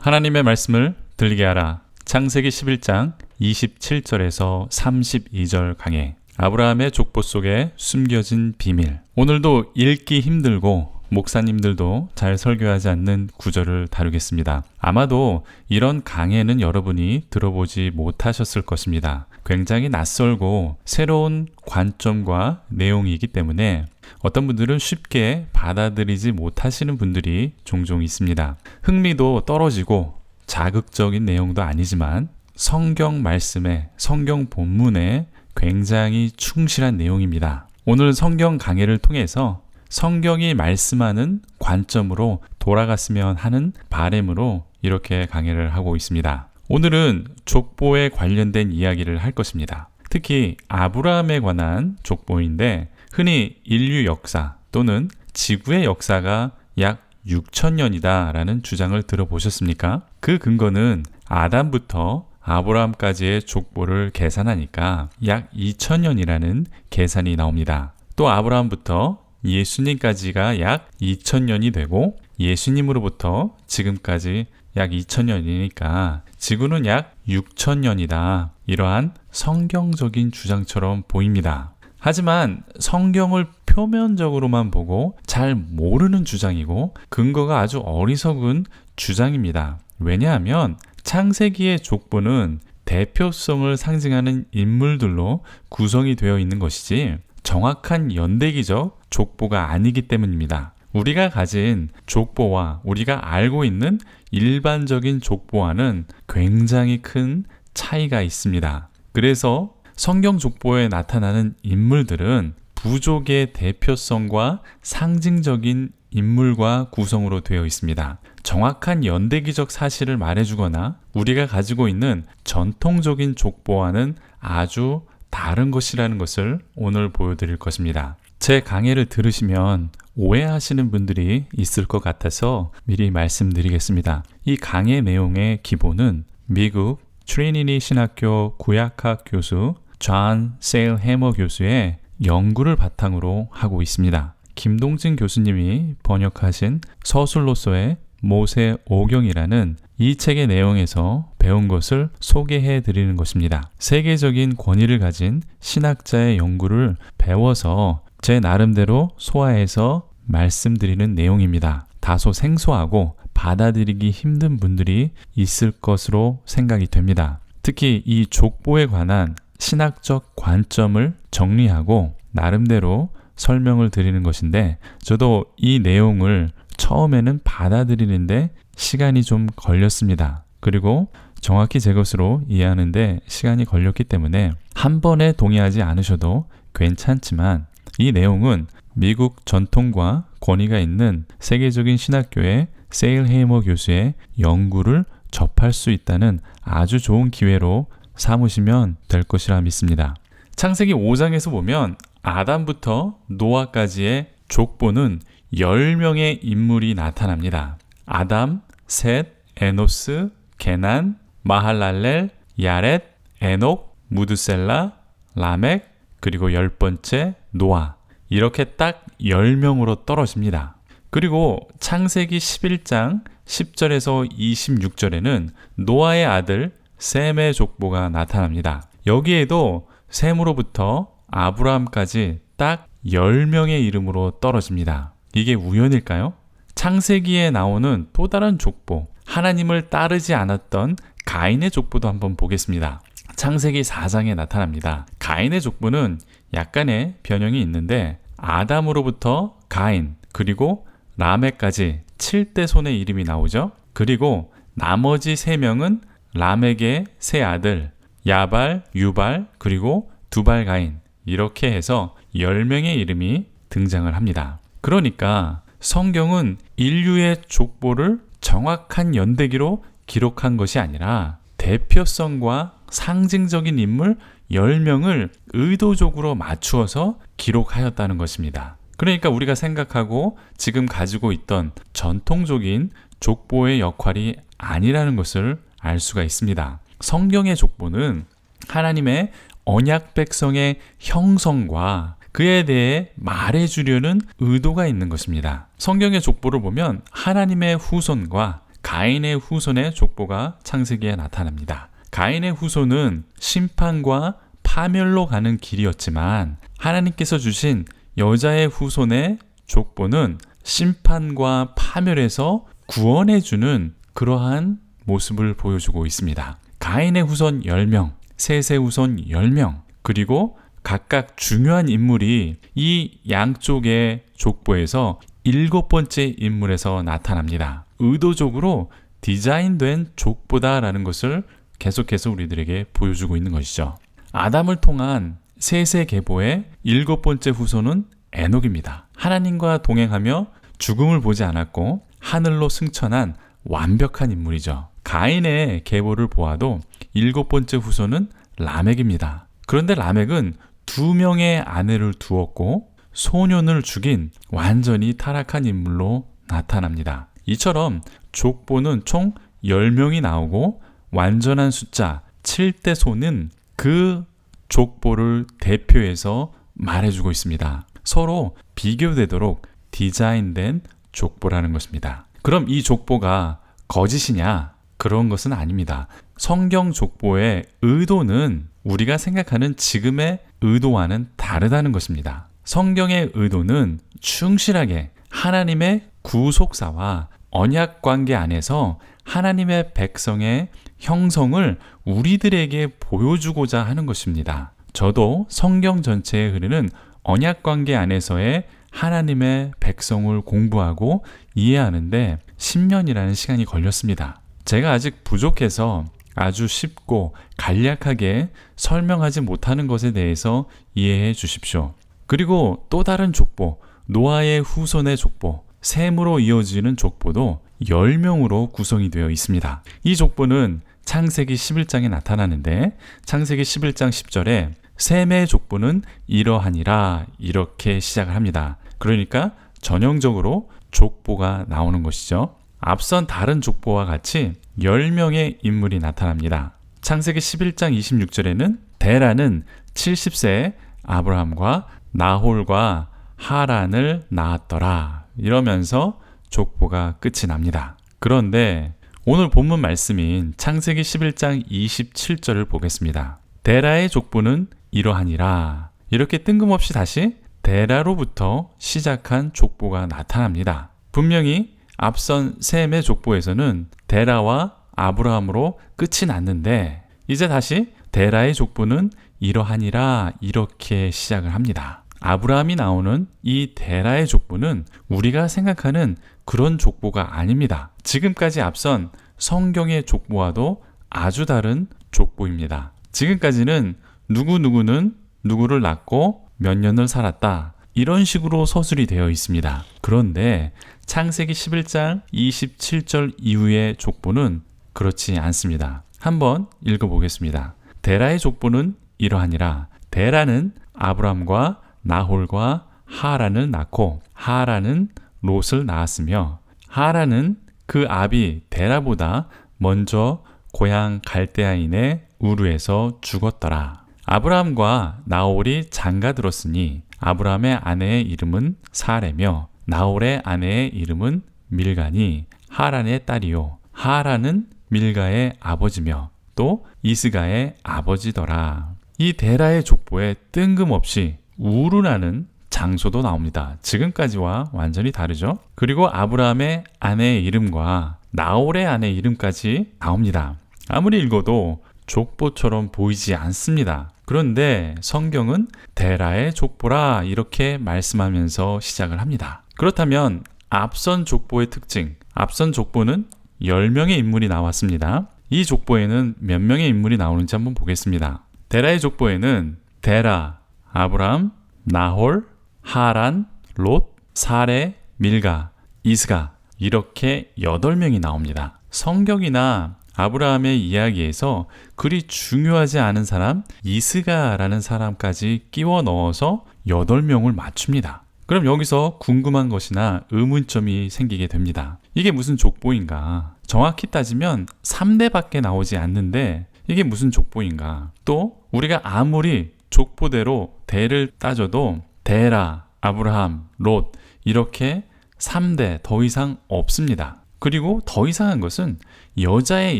하나님의 말씀을 들리게 하라. 창세기 11장 27절에서 32절 강해. 아브라함의 족보 속에 숨겨진 비밀. 오늘도 읽기 힘들고 목사님들도 잘 설교하지 않는 구절을 다루겠습니다. 아마도 이런 강해는 여러분이 들어보지 못하셨을 것입니다. 굉장히 낯설고 새로운 관점과 내용이기 때문에 어떤 분들은 쉽게 받아들이지 못하시는 분들이 종종 있습니다. 흥미도 떨어지고 자극적인 내용도 아니지만 성경 말씀에, 성경 본문에 굉장히 충실한 내용입니다. 오늘 성경 강해를 통해서 성경이 말씀하는 관점으로 돌아갔으면 하는 바람으로 이렇게 강해를 하고 있습니다. 오늘은 족보에 관련된 이야기를 할 것입니다. 특히 아브라함에 관한 족보인데 흔히 인류 역사 또는 지구의 역사가 약 6,000년이다 라는 주장을 들어보셨습니까? 그 근거는 아담부터 아브라함까지의 족보를 계산하니까 약 2,000년이라는 계산이 나옵니다. 또 아브라함부터 예수님까지가 약 2,000년이 되고 예수님으로부터 지금까지 약 2,000년이니까 지구는 약 6,000년이다. 이러한 성경적인 주장처럼 보입니다. 하지만 성경을 표면적으로만 보고 잘 모르는 주장이고 근거가 아주 어리석은 주장입니다. 왜냐하면 창세기의 족보는 대표성을 상징하는 인물들로 구성이 되어 있는 것이지 정확한 연대기적 족보가 아니기 때문입니다. 우리가 가진 족보와 우리가 알고 있는 일반적인 족보와는 굉장히 큰 차이가 있습니다. 그래서 성경 족보에 나타나는 인물들은 부족의 대표성과 상징적인 인물과 구성으로 되어 있습니다. 정확한 연대기적 사실을 말해주거나 우리가 가지고 있는 전통적인 족보와는 아주 다른 것이라는 것을 오늘 보여드릴 것입니다. 제 강해를 들으시면 오해하시는 분들이 있을 것 같아서 미리 말씀드리겠습니다. 이 강해 내용의 기본은 미국 트리니티 신학교 구약학 교수 존 세일 해머 교수의 연구를 바탕으로 하고 있습니다. 김동진 교수님이 번역하신 서술로서의 모세 오경이라는 이 책의 내용에서 배운 것을 소개해 드리는 것입니다. 세계적인 권위를 가진 신학자의 연구를 배워서 제 나름대로 소화해서 말씀드리는 내용입니다. 다소 생소하고 받아들이기 힘든 분들이 있을 것으로 생각이 됩니다. 특히 이 족보에 관한 신학적 관점을 정리하고 나름대로 설명을 드리는 것인데 저도 이 내용을 처음에는 받아들이는데 시간이 좀 걸렸습니다. 그리고 정확히 제 것으로 이해하는데 시간이 걸렸기 때문에 한 번에 동의하지 않으셔도 괜찮지만 이 내용은 미국 전통과 권위가 있는 세계적인 신학교의 세일 헤이머 교수의 연구를 접할 수 있다는 아주 좋은 기회로 삼으시면 될 것이라 믿습니다. 창세기 5장에서 보면 아담부터 노아까지의 족보는 10명의 인물이 나타납니다. 아담, 셋, 에노스, 게난, 마할랄렐, 야렛, 에녹, 무드셀라, 라멕, 그리고 10번째 노아. 이렇게 딱 10명으로 떨어집니다. 그리고 창세기 11장 10절에서 26절에는 노아의 아들 셈의 족보가 나타납니다. 여기에도 셈으로부터 아브라함까지 딱 10명의 이름으로 떨어집니다. 이게 우연일까요? 창세기에 나오는 또 다른 족보, 하나님을 따르지 않았던 가인의 족보도 한번 보겠습니다. 창세기 4장에 나타납니다. 가인의 족보는 약간의 변형이 있는데 아담으로부터 가인, 그리고 라멕까지 7대손의 이름이 나오죠. 그리고 나머지 3명은 라멕의 세 아들 야발, 유발, 그리고 두발 가인 이렇게 해서 10명의 이름이 등장을 합니다. 그러니까 성경은 인류의 족보를 정확한 연대기로 기록한 것이 아니라 대표성과 상징적인 인물 10명을 의도적으로 맞추어서 기록하였다는 것입니다. 그러니까 우리가 생각하고 지금 가지고 있던 전통적인 족보의 역할이 아니라는 것을 알 수가 있습니다. 성경의 족보는 하나님의 언약 백성의 형성과 그에 대해 말해주려는 의도가 있는 것입니다. 성경의 족보를 보면 하나님의 후손과 가인의 후손의 족보가 창세기에 나타납니다. 가인의 후손은 심판과 파멸로 가는 길이었지만 하나님께서 주신 여자의 후손의 족보는 심판과 파멸에서 구원해주는 그러한 모습을 보여주고 있습니다. 가인의 후손 10명, 셋의 후손 10명, 그리고 각각 중요한 인물이 이 양쪽의 족보에서 7번째 인물에서 나타납니다. 의도적으로 디자인된 족보다라는 것을 계속해서 우리들에게 보여주고 있는 것이죠. 아담을 통한 셋의 계보의 7번째 후손은 에녹입니다. 하나님과 동행하며 죽음을 보지 않았고 하늘로 승천한 완벽한 인물이죠. 가인의 계보를 보아도 7번째 후손은 라멕입니다. 그런데 라멕은 2명의 아내를 두었고 소년을 죽인 완전히 타락한 인물로 나타납니다. 이처럼 족보는 총 10명이 나오고 완전한 숫자 7대소는 그 족보를 대표해서 말해주고 있습니다. 서로 비교되도록 디자인된 족보라는 것입니다. 그럼 이 족보가 거짓이냐? 그런 것은 아닙니다. 성경 족보의 의도는 우리가 생각하는 지금의 의도와는 다르다는 것입니다. 성경의 의도는 충실하게 하나님의 구속사와 언약 관계 안에서 하나님의 백성의 형성을 우리들에게 보여주고자 하는 것입니다. 저도 성경 전체에 흐르는 언약 관계 안에서의 하나님의 백성을 공부하고 이해하는데 10년이라는 시간이 걸렸습니다. 제가 아직 부족해서 아주 쉽고 간략하게 설명하지 못하는 것에 대해서 이해해 주십시오. 그리고 또 다른 족보, 노아의 후손의 족보, 셈으로 이어지는 족보도 10명으로 구성이 되어 있습니다. 이 족보는 창세기 11장에 나타나는데 창세기 11장 10절에 셈의 족보는 이러하니라 이렇게 시작을 합니다. 그러니까 전형적으로 족보가 나오는 것이죠. 앞선 다른 족보와 같이 10명의 인물이 나타납니다. 창세기 11장 26절에는 데라는 70세에 아브라함과 나홀과 하란을 낳았더라 이러면서 족보가 끝이 납니다. 그런데 오늘 본문 말씀인 창세기 11장 27절을 보겠습니다. 데라의 족보는 이러하니라 이렇게 뜬금없이 다시 데라로부터 시작한 족보가 나타납니다. 분명히 앞선 셈의 족보에서는 데라와 아브라함으로 끝이 났는데 이제 다시 데라의 족보는 이러하니라 이렇게 시작을 합니다. 아브라함이 나오는 이 데라의 족보는 우리가 생각하는 그런 족보가 아닙니다. 지금까지 앞선 성경의 족보와도 아주 다른 족보입니다. 지금까지는 누구누구는 누구를 낳고 몇 년을 살았다 이런 식으로 서술이 되어 있습니다. 그런데 창세기 11장 27절 이후의 족보는 그렇지 않습니다. 한번 읽어보겠습니다. 데라의 족보는 이러하니라. 데라는 아브람과 나홀과 하란을 낳고 하란은 롯을 낳았으며 하란은 그 아비 데라보다 먼저 고향 갈대아인의 우르에서 죽었더라. 아브람과 나홀이 장가들었으니 아브람의 아내의 이름은 사레며 나홀의 아내의 이름은 밀가니 하란의 딸이요 하란은 밀가의 아버지며 또 이스가의 아버지더라. 이 데라의 족보에 뜬금없이 우르라는 장소도 나옵니다. 지금까지와 완전히 다르죠. 그리고 아브라함의 아내의 이름과 나홀의 아내의 이름까지 나옵니다. 아무리 읽어도 족보처럼 보이지 않습니다. 그런데 성경은 데라의 족보라 이렇게 말씀하면서 시작을 합니다. 그렇다면 앞선 족보의 특징, 앞선 족보는 10명의 인물이 나왔습니다. 이 족보에는 몇 명의 인물이 나오는지 한번 보겠습니다. 데라의 족보에는 데라, 아브람, 나홀, 하란, 롯, 사레, 밀가, 이스가 이렇게 8명이 나옵니다. 성경이나 아브라함의 이야기에서 그리 중요하지 않은 사람 이스가라는 사람까지 끼워 넣어서 8명을 맞춥니다. 그럼 여기서 궁금한 것이나 의문점이 생기게 됩니다. 이게 무슨 족보인가? 정확히 따지면 3대밖에 나오지 않는데 이게 무슨 족보인가? 또 우리가 아무리 족보대로 대를 따져도 데라, 아브라함, 롯 이렇게 3대 더 이상 없습니다. 그리고 더 이상한 것은 여자의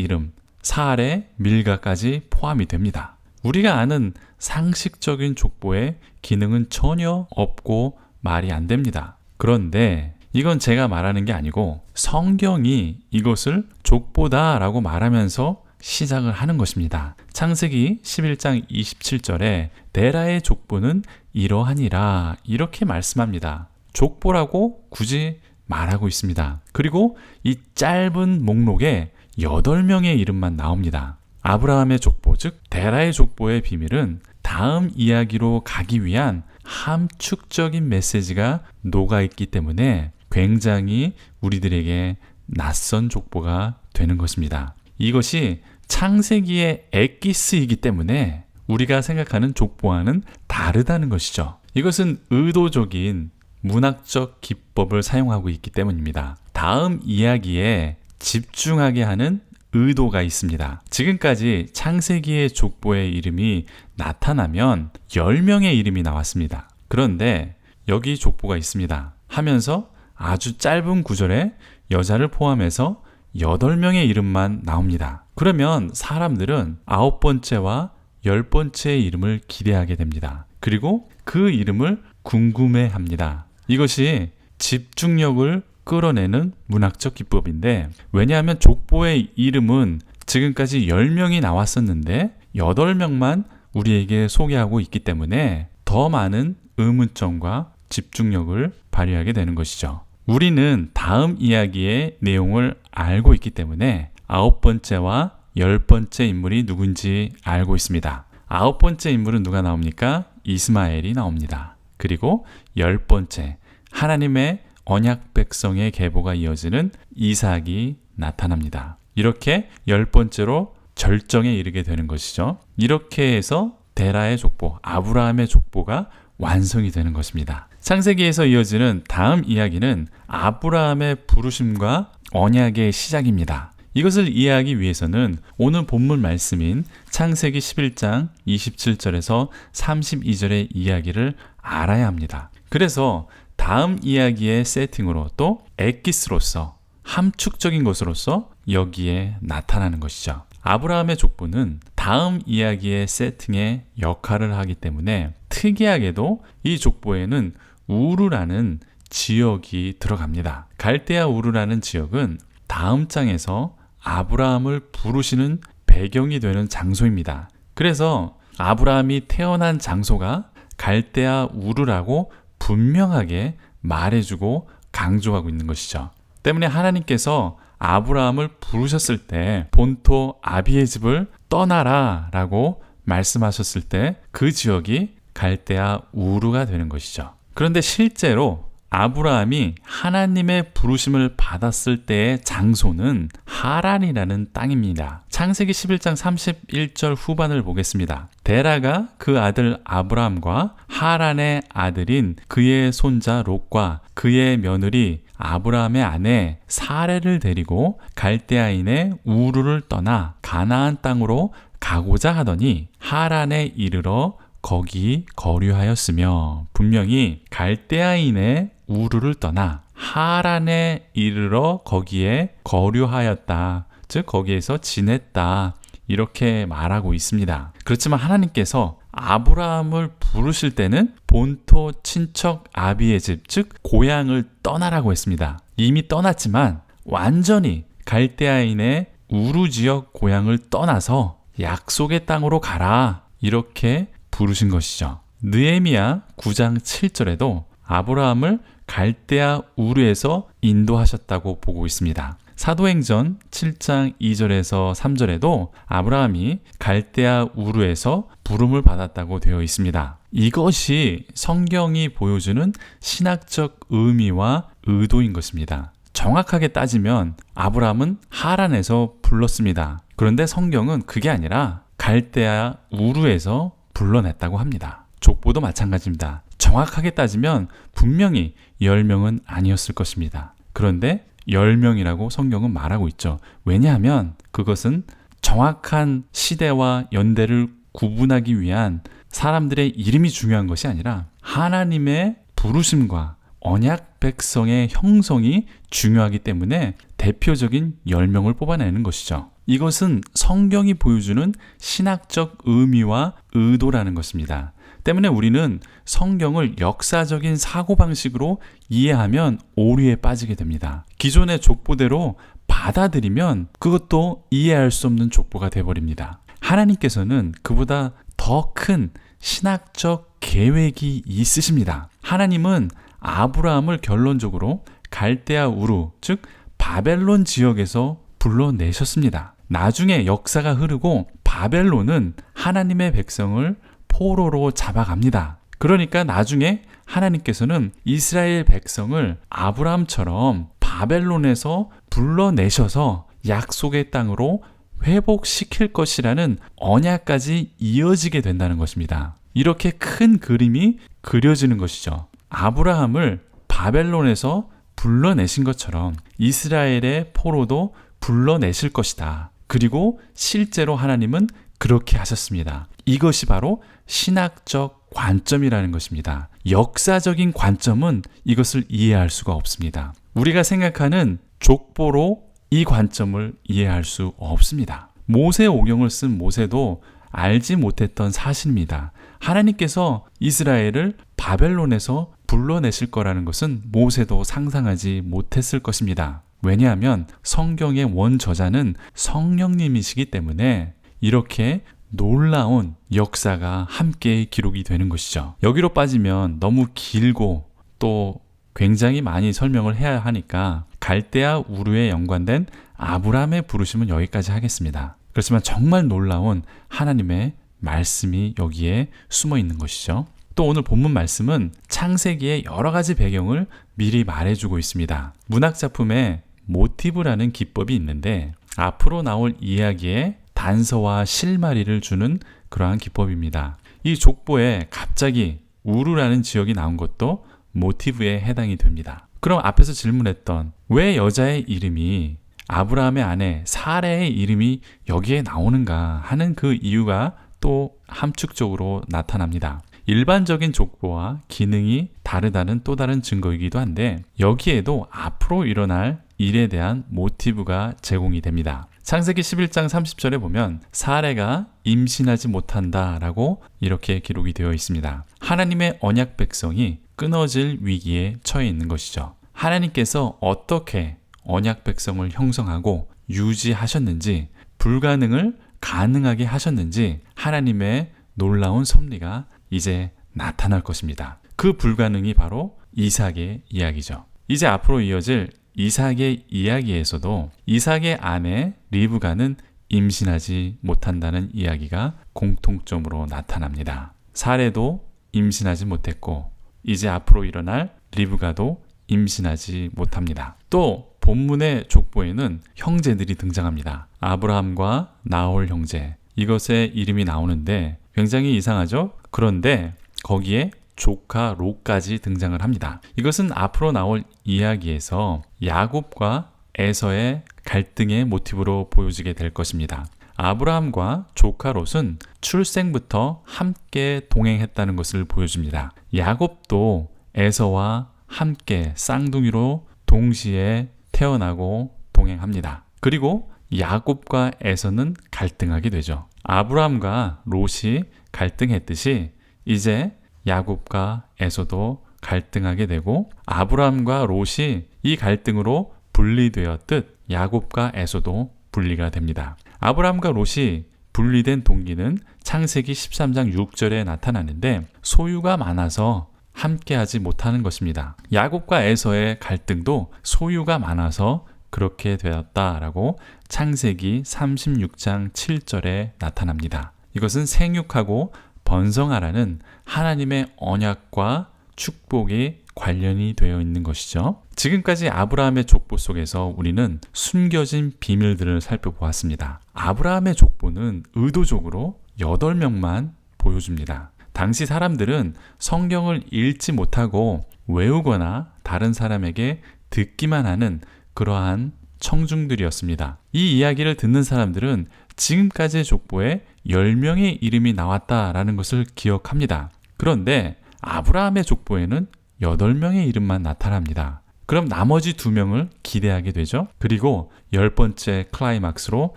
이름 사레, 밀가까지 포함이 됩니다. 우리가 아는 상식적인 족보의 기능은 전혀 없고 말이 안 됩니다. 그런데 이건 제가 말하는 게 아니고 성경이 이것을 족보다라고 말하면서 시작을 하는 것입니다. 창세기 11장 27절에 데라의 족보는 이러하니라 이렇게 말씀합니다. 족보라고 굳이 말하고 있습니다. 그리고 이 짧은 목록에 8명의 이름만 나옵니다. 아브라함의 족보, 즉 데라의 족보의 비밀은 다음 이야기로 가기 위한 함축적인 메시지가 녹아있기 때문에 굉장히 우리들에게 낯선 족보가 되는 것입니다. 이것이 창세기의 엑기스이기 때문에 우리가 생각하는 족보와는 다르다는 것이죠. 이것은 의도적인 문학적 기법을 사용하고 있기 때문입니다. 다음 이야기에 집중하게 하는 의도가 있습니다. 지금까지 창세기의 족보의 이름이 나타나면 10명의 이름이 나왔습니다. 그런데 여기 족보가 있습니다 하면서 아주 짧은 구절에 여자를 포함해서 8명의 이름만 나옵니다. 그러면 사람들은 9번째와 10번째의 이름을 기대하게 됩니다. 그리고 그 이름을 궁금해합니다. 이것이 집중력을 끌어내는 문학적 기법인데, 왜냐하면 족보의 이름은 지금까지 10명이 나왔었는데 8명만 우리에게 소개하고 있기 때문에 더 많은 의문점과 집중력을 발휘하게 되는 것이죠. 우리는 다음 이야기의 내용을 알고 있기 때문에 9번째와 10번째 인물이 누군지 알고 있습니다. 9번째 인물은 누가 나옵니까? 이스마엘이 나옵니다. 그리고 10번째, 하나님의 언약 백성의 계보가 이어지는 이삭이 나타납니다. 이렇게 10번째로 절정에 이르게 되는 것이죠. 이렇게 해서 데라의 족보, 아브라함의 족보가 완성이 되는 것입니다. 창세기에서 이어지는 다음 이야기는 아브라함의 부르심과 언약의 시작입니다. 이것을 이해하기 위해서는 오늘 본문 말씀인 창세기 11장 27절에서 32절의 이야기를 알아야 합니다. 그래서 다음 이야기의 세팅으로 또 엑기스로서 함축적인 것으로서 여기에 나타나는 것이죠. 아브라함의 족보는 다음 이야기의 세팅에 역할을 하기 때문에 특이하게도 이 족보에는 우르라는 지역이 들어갑니다. 갈대아 우르라는 지역은 다음 장에서 아브라함을 부르시는 배경이 되는 장소입니다. 그래서 아브라함이 태어난 장소가 갈대아 우르라고 분명하게 말해주고 강조하고 있는 것이죠. 때문에 하나님께서 아브라함을 부르셨을 때 본토 아비의 집을 떠나라 라고 말씀하셨을 때 그 지역이 갈대아 우르가 되는 것이죠. 그런데 실제로 아브라함이 하나님의 부르심을 받았을 때의 장소는 하란이라는 땅입니다. 창세기 11장 31절 후반을 보겠습니다. 데라가 그 아들 아브라함과 하란의 아들인 그의 손자 롯과 그의 며느리 아브라함의 아내 사레를 데리고 갈대아인의 우르를 떠나 가나안 땅으로 가고자 하더니 하란에 이르러 거기 거류하였으며, 분명히 갈대아인의 우르를 떠나 하란에 이르러 거기에 거류하였다. 즉 거기에서 지냈다. 이렇게 말하고 있습니다. 그렇지만 하나님께서 아브라함을 부르실 때는 본토 친척 아비의 집, 즉 고향을 떠나라고 했습니다. 이미 떠났지만 완전히 갈대아인의 우르 지역 고향을 떠나서 약속의 땅으로 가라. 이렇게 부르신 것이죠. 느헤미야 9장 7절에도 아브라함을 갈대아 우르에서 인도하셨다고 보고 있습니다. 사도행전 7장 2절에서 3절에도 아브라함이 갈대아 우르에서 부름을 받았다고 되어 있습니다. 이것이 성경이 보여주는 신학적 의미와 의도인 것입니다. 정확하게 따지면 아브라함은 하란에서 불렀습니다. 그런데 성경은 그게 아니라 갈대아 우르에서 불러냈다고 합니다. 족보도 마찬가지입니다. 정확하게 따지면 분명히 10명은 아니었을 것입니다. 그런데 10명이라고 성경은 말하고 있죠. 왜냐하면 그것은 정확한 시대와 연대를 구분하기 위한 사람들의 이름이 중요한 것이 아니라 하나님의 부르심과 언약 백성의 형성이 중요하기 때문에 대표적인 10명을 뽑아내는 것이죠. 이것은 성경이 보여주는 신학적 의미와 의도라는 것입니다. 때문에 우리는 성경을 역사적인 사고방식으로 이해하면 오류에 빠지게 됩니다. 기존의 족보대로 받아들이면 그것도 이해할 수 없는 족보가 되어버립니다. 하나님께서는 그보다 더 큰 신학적 계획이 있으십니다. 하나님은 아브라함을 결론적으로 갈대아 우루, 즉 바벨론 지역에서 불러내셨습니다. 나중에 역사가 흐르고 바벨론은 하나님의 백성을 포로로 잡아갑니다. 그러니까 나중에 하나님께서는 이스라엘 백성을 아브라함처럼 바벨론에서 불러내셔서 약속의 땅으로 회복시킬 것이라는 언약까지 이어지게 된다는 것입니다. 이렇게 큰 그림이 그려지는 것이죠. 아브라함을 바벨론에서 불러내신 것처럼 이스라엘의 포로도 불러내실 것이다. 그리고 실제로 하나님은 그렇게 하셨습니다. 이것이 바로 신학적 관점이라는 것입니다. 역사적인 관점은 이것을 이해할 수가 없습니다. 우리가 생각하는 족보로 이 관점을 이해할 수 없습니다. 모세오경을 쓴 모세도 알지 못했던 사실입니다. 하나님께서 이스라엘을 바벨론에서 불러내실 거라는 것은 모세도 상상하지 못했을 것입니다. 왜냐하면 성경의 원저자는 성령님이시기 때문에 이렇게 놀라운 역사가 함께 기록이 되는 것이죠. 여기로 빠지면 너무 길고 또 굉장히 많이 설명을 해야 하니까 갈대아 우르에 연관된 아브라함의 부르심은 여기까지 하겠습니다. 그렇지만 정말 놀라운 하나님의 말씀이 여기에 숨어 있는 것이죠. 또 오늘 본문 말씀은 창세기의 여러 가지 배경을 미리 말해주고 있습니다. 문학작품에 모티브라는 기법이 있는데 앞으로 나올 이야기에 단서와 실마리를 주는 그러한 기법입니다. 이 족보에 갑자기 우르라는 지역이 나온 것도 모티브에 해당이 됩니다. 그럼 앞에서 질문했던 왜 여자의 이름이 아브라함의 아내 사레의 이름이 여기에 나오는가 하는 그 이유가 또 함축적으로 나타납니다. 일반적인 족보와 기능이 다르다는 또 다른 증거이기도 한데 여기에도 앞으로 일어날 일에 대한 모티브가 제공이 됩니다. 창세기 11장 30절에 보면 사레가 임신하지 못한다라고 이렇게 기록이 되어 있습니다. 하나님의 언약 백성이 끊어질 위기에 처해 있는 것이죠. 하나님께서 어떻게 언약 백성을 형성하고 유지하셨는지, 불가능을 가능하게 하셨는지 하나님의 놀라운 섭리가 이제 나타날 것입니다. 그 불가능이 바로 이삭의 이야기죠. 이제 앞으로 이어질 이삭의 이야기에서도 이삭의 아내 리브가는 임신하지 못한다는 이야기가 공통점으로 나타납니다. 사레도 임신하지 못했고 이제 앞으로 일어날 리브가도 임신하지 못합니다. 또 본문의 족보에는 형제들이 등장합니다. 아브라함과 나홀 형제, 이것의 이름이 나오는데 굉장히 이상하죠? 그런데 거기에 조카 롯까지 등장을 합니다. 이것은 앞으로 나올 이야기에서 야곱과 에서의 갈등의 모티브로 보여지게 될 것입니다. 아브라함과 조카 롯은 출생부터 함께 동행했다는 것을 보여줍니다. 야곱도 에서와 함께 쌍둥이로 동시에 태어나고 동행합니다. 그리고 야곱과 에서는 갈등하게 되죠. 아브라함과 롯이 갈등했듯이 이제 야곱과 에서도 갈등하게 되고 아브라함과 롯이 이 갈등으로 분리되었듯 야곱과 에서도 분리가 됩니다. 아브라함과 롯이 분리된 동기는 창세기 13장 6절에 나타나는데 소유가 많아서 함께하지 못하는 것입니다. 야곱과 에서의 갈등도 소유가 많아서 그렇게 되었다라고 창세기 36장 7절에 나타납니다. 이것은 생육하고 번성하라는 하나님의 언약과 축복이 관련이 되어 있는 것이죠. 지금까지 아브라함의 족보 속에서 우리는 숨겨진 비밀들을 살펴보았습니다. 아브라함의 족보는 의도적으로 8명만 보여줍니다. 당시 사람들은 성경을 읽지 못하고 외우거나 다른 사람에게 듣기만 하는 그러한 청중들이었습니다. 이 이야기를 듣는 사람들은 지금까지의 족보에 10명의 이름이 나왔다라는 것을 기억합니다. 그런데 아브라함의 족보에는 8명의 이름만 나타납니다. 그럼 나머지 2명을 기대하게 되죠. 그리고 10번째 클라이막스로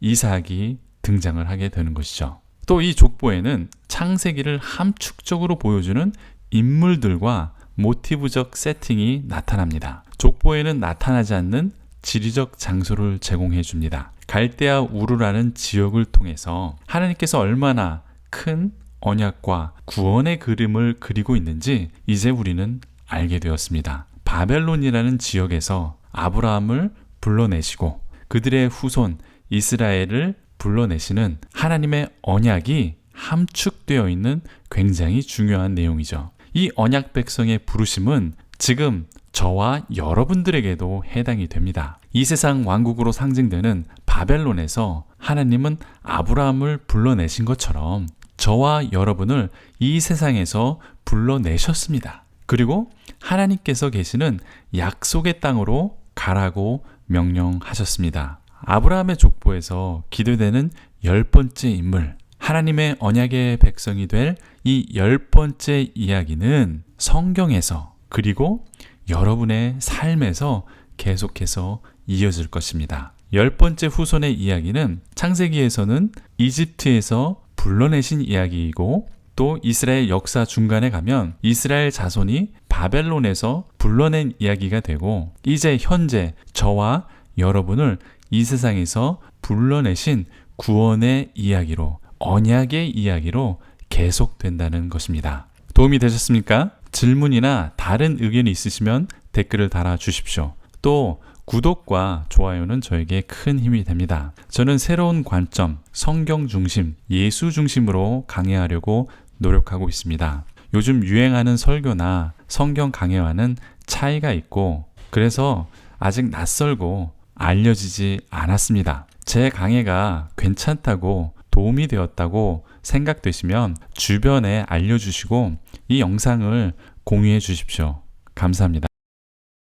이삭이 등장을 하게 되는 것이죠. 또 이 족보에는 창세기를 함축적으로 보여주는 인물들과 모티브적 세팅이 나타납니다. 족보에는 나타나지 않는 지리적 장소를 제공해 줍니다. 갈대아 우르라는 지역을 통해서 하나님께서 얼마나 큰 언약과 구원의 그림을 그리고 있는지 이제 우리는 알게 되었습니다. 바벨론이라는 지역에서 아브라함을 불러내시고 그들의 후손 이스라엘을 불러내시는 하나님의 언약이 함축되어 있는 굉장히 중요한 내용이죠. 이 언약 백성의 부르심은 지금 저와 여러분들에게도 해당이 됩니다. 이 세상 왕국으로 상징되는 바벨론에서 하나님은 아브라함을 불러내신 것처럼 저와 여러분을 이 세상에서 불러내셨습니다. 그리고 하나님께서 계시는 약속의 땅으로 가라고 명령하셨습니다. 아브라함의 족보에서 기대되는 10번째 인물, 하나님의 언약의 백성이 될 이 10번째 이야기는 성경에서 그리고 여러분의 삶에서 계속해서 이어질 것입니다. 10번째 후손의 이야기는 창세기에서는 이집트에서 불러내신 이야기이고 또 이스라엘 역사 중간에 가면 이스라엘 자손이 바벨론에서 불러낸 이야기가 되고 이제 현재 저와 여러분을 이 세상에서 불러내신 구원의 이야기로 언약의 이야기로 계속된다는 것입니다. 도움이 되셨습니까? 질문이나 다른 의견이 있으시면 댓글을 달아주십시오. 또 구독과 좋아요는 저에게 큰 힘이 됩니다. 저는 새로운 관점, 성경 중심, 예수 중심으로 강해하려고 노력하고 있습니다. 요즘 유행하는 설교나 성경 강해와는 차이가 있고 그래서 아직 낯설고 알려지지 않았습니다. 제 강해가 괜찮다고 도움이 되었다고 생각되시면 주변에 알려주시고 이 영상을 공유해 주십시오. 감사합니다.